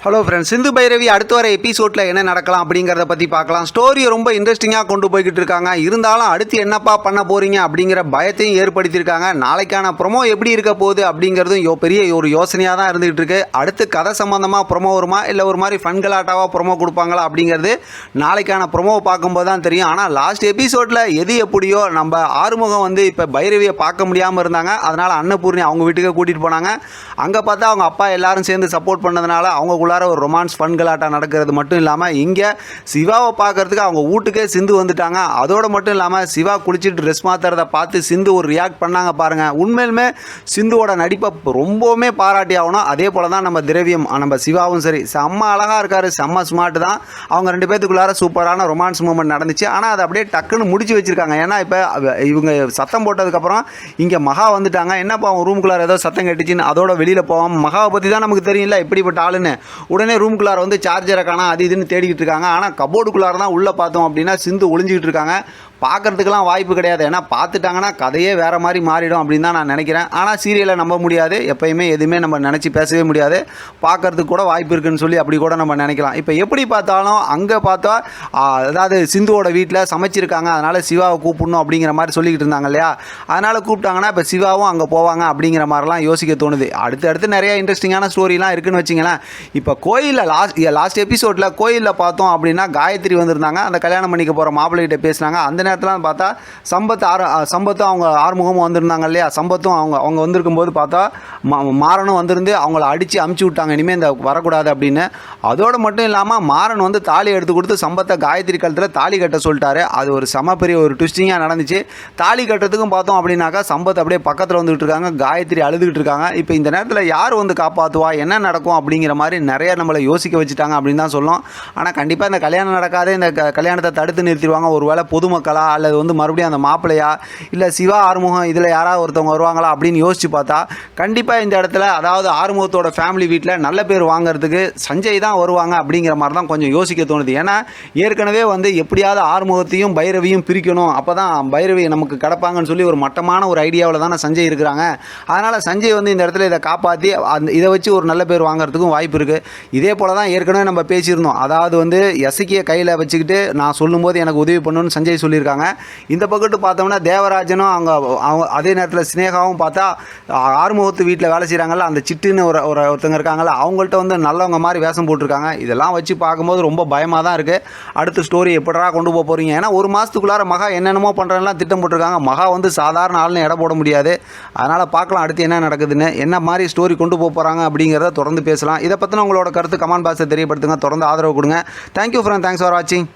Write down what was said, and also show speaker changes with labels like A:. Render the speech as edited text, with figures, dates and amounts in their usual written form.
A: Hello friends, Sindhu Bhairavi அடுத்து வர எபிசோடில் என்ன நடக்கலாம் அப்படிங்கிறத பற்றி பார்க்கலாம். ஸ்டோரியை ரொம்ப இன்ட்ரெஸ்டிங்காக கொண்டு போய்கிட்டு இருக்காங்க. இருந்தாலும் அடுத்து என்னப்பா பண்ண போகிறீங்க அப்படிங்கிற பயத்தையும் ஏற்படுத்தியிருக்காங்க. நாளைக்கான ப்ரொமோ எப்படி இருக்க போகுது அப்படிங்கிறதும் பெரிய ஒரு யோசனையாக தான் இருந்துகிட்டு இருக்கு. அடுத்து கதை சம்மந்தமாக ப்ரொமோ வருமா, இல்லை ஒரு மாதிரி ஃபன்கலாட்டாவாக ப்ரொமோ கொடுப்பாங்களா அப்படிங்கிறது நாளைக்கான ப்ரொமோவை பார்க்கும்போது தான் தெரியும். ஆனால் லாஸ்ட் எபிசோடில் எது எப்படியோ நம்ம ஆறுமுகம் இப்போ பைரவியை பார்க்க முடியாமல் இருந்தாங்க. அதனால் அன்னபூர்ணி அவங்க வீட்டுக்கு கூட்டிகிட்டு போனாங்க. அங்கே பார்த்தா அவங்க அப்பா எல்லாரும் சேர்ந்து சப்போர்ட் பண்ணதுனால அவங்களுக்குள்ளார ஒரு ரொமான்ஸ் ஃபன்கலாட்டா நடக்கிறது மட்டும் இல்லாமல் இங்கே சிவாவை பார்க்கறதுக்கு அவங்க வீட்டுக்கே சிந்து வந்துட்டாங்க. அதோடு மட்டும் இல்லாமல் சிவா குளிச்சுட்டு ட்ரெஸ் மாற்றுறதை பார்த்து சிந்து ஒரு ரியாக்ட் பண்ணாங்க பாருங்கள். உண்மையிலுமே சிந்துவோட நடிப்பை ரொம்பவுமே பாராட்டி ஆகணும். அதே போல் தான் நம்ம திரவியம், நம்ம சிவாவும் சரி, செம்ம அழகாக இருக்கார், செம்ம ஸ்மார்ட் தான். அவங்க ரெண்டு பேத்துக்குள்ளார சூப்பரான ரொமான்ஸ் மூமெண்ட் நடந்துச்சு. ஆனால் அதை அப்படியே டக்குன்னு முடிச்சு வச்சுருக்காங்க. ஏன்னா இப்போ இவங்க சத்தம் போட்டதுக்கப்புறம் இங்கே மகா வந்துட்டாங்க. என்னப்பா அவங்க ரூமுக்குள்ளார ஏதோ சத்தம் கட்டுச்சின்னு அதோட வெளியில் போவோம். மகாவை பற்றி தான் நமக்கு தெரியல இப்படிப்பட்ட ஆளுன்னு. உடனே ரூமுக்குள்ளார வந்து சார்ஜரை காணா அது இதுன்னு தேடிக்கிட்டு இருக்காங்க. ஆனால் கபோர்டுக்குள்ளார தான் உள்ளே பார்த்தோம் அப்படின்னா சிந்து ஒளிஞ்சிக்கிட்டு இருக்காங்க. பார்க்குறதுக்கெல்லாம் வாய்ப்பு கிடையாது. ஏன்னா பார்த்துட்டாங்கன்னா கதையே வேறு மாதிரி மாறிடும் அப்படின்னு தான் நான் நினைக்கிறேன். ஆனால் சீரியலை நம்ப முடியாது, எப்போயுமே எதுவுமே நம்ம நினச்சி பேசவே முடியாது. பார்க்குறதுக்கு கூட வாய்ப்பு இருக்குதுன்னு சொல்லி அப்படி கூட நம்ம நினைக்கலாம். இப்போ எப்படி பார்த்தாலும் அங்கே பார்த்தா அதாவது சிந்துவோட வீட்டில் சமைச்சிருக்காங்க, அதனால் சிவாவை கூப்பிடணும் அப்படிங்கிற மாதிரி சொல்லிக்கிட்டு இருந்தாங்க இல்லையா. அதனால் கூப்பிட்டாங்கன்னா இப்போ சிவாவும் அங்கே போவாங்க அப்படிங்கிற மாதிரிலாம் யோசிக்க தோணுது. அடுத்தடுத்து நிறைய இன்ட்ரெஸ்டிங்கான ஸ்டோரிலாம் இருக்குதுன்னு வச்சிங்களேன். இப்போ கோயிலில் லாஸ்ட் எபிசோடில் கோயிலில் பார்த்தோம் அப்படின்னா காயத்ரி வந்திருந்தாங்க. அந்த கல்யாணம் பண்ணிக்க போகிற மாப்பிள்ளைகிட்ட பேசினாங்க. அந்த நேரத்தில் பார்த்தா சம்பத்தும் அவங்க ஆறுமுகமும் வந்திருந்தாங்க இல்லையா. சம்பத்தும் அவங்க வந்திருக்கும்போது பார்த்தா மாறனும் வந்திருந்து அவங்கள அடித்து அமுச்சு விட்டாங்க, இனிமேல் இந்த வரக்கூடாது அப்படின்னு. அதோடு மட்டும் இல்லாமல் மாறன் வந்து தாலி எடுத்து கொடுத்து சம்பத்தை காயத்ரி கழுத்தில் தாலி கட்ட சொல்லிட்டாரு. அது ஒரு பெரிய ஒரு ட்விஸ்டிங்காக நடந்துச்சு. தாலி கட்டுறதுக்கும் பார்த்தோம் அப்படின்னாக்கா சம்பத் அப்படியே பக்கத்தில் வந்துகிட்டு இருக்காங்க, காயத்ரி அழுதுகிட்டு இருக்காங்க. இப்போ இந்த நேரத்தில் யார் வந்து காப்பாற்றுவா, என்ன நடக்கும் அப்படிங்கிற மாதிரி நிறைய நம்மளை யோசிக்க வச்சுட்டாங்க அப்படின்னு தான் சொல்லும். ஆனால் கண்டிப்பாக இந்த கல்யாணம் நடக்காதே, இந்த கல்யாணத்தை தடுத்து நிறுத்திடுவாங்க. ஒரு வேளை பொதுமக்களா அல்லது வந்து மறுபடியும் அந்த மாப்பிள்ளையா இல்லை சிவா ஆறுமுகம் இதில் யாராவது ஒருத்தவங்க வருவாங்களா அப்படின்னு யோசிச்சு பார்த்தா கண்டிப்பாக இந்த இடத்துல அதாவது ஆறுமுகத்தோட ஃபேமிலி வீட்டில் நல்ல பேர் வாங்கிறதுக்கு சஞ்சய் தான் வருவாங்க அப்படிங்கிற மாதிரி தான் கொஞ்சம் யோசிக்க தோணுது. ஏன்னா ஏற்கனவே வந்து எப்படியாவது ஆறுமுகத்தையும் பைரவியும் பிரிக்கணும், அப்போ தான் பைரவி நமக்கு கிடப்பாங்கன்னு சொல்லி ஒரு மட்டமான ஒரு ஐடியாவில் தானே சஞ்சய் இருக்கிறாங்க. அதனால் சஞ்சய் வந்து இந்த இடத்துல இதை காப்பாற்றி இதை வச்சு ஒரு நல்ல பேர் வாங்குறதுக்கும் வாய்ப்பு இருக்குது. இதே போல் தான் ஏற்கனவே நம்ம பேசியிருந்தோம். அதாவது வந்து எசக்கியை கையில் வச்சுக்கிட்டு நான் சொல்லும்போது எனக்கு உதவி பண்ணணும்னு சஞ்சய் சொல்லியிருக்காங்க. இந்த பக்கத்து பார்த்தோம்னா தேவராஜனும் அவங்க அதே நேரத்தில் ஸ்னேகாவும் பார்த்தா ஆறுமுகத்து வீட்டில் வேலை செய்கிறாங்கல்ல, அந்த சிட்டுன்னு ஒருத்தங்க இருக்காங்கல்ல, அவங்கள்ட்ட வந்து நல்லவங்க மாதிரி வேஷம் போட்டிருக்காங்க. இதெல்லாம் வச்சு பார்க்கும்போது ரொம்ப பயமாக தான் இருக்குது. அடுத்த ஸ்டோரி எப்படா கொண்டு போக போகிறீங்க. ஏன்னா ஒரு மாதத்துக்குள்ளார மகா என்னென்னமோ பண்ணுறதுலாம் திட்டம் போட்டிருக்காங்க. மகா வந்து சாதாரண ஆள்னு எடை போட முடியாது. அதனால் பார்க்கலாம் அடுத்து என்ன நடக்குதுன்னு, என்ன மாதிரி ஸ்டோரி கொண்டு போக போகிறாங்க அப்படிங்கிறத தொடர்ந்து பேசலாம். இதை பற்றின உங்களோட கருத்து கமெண்ட் பாக்ஸை தெரியப்படுத்துங்க. தொடர்ந்து ஆதரவு கொடுங்க. தேங்க்யூ ஃப்ரெண்ட், தேங்க்ஸ் ஃபார் வாட்சிங்.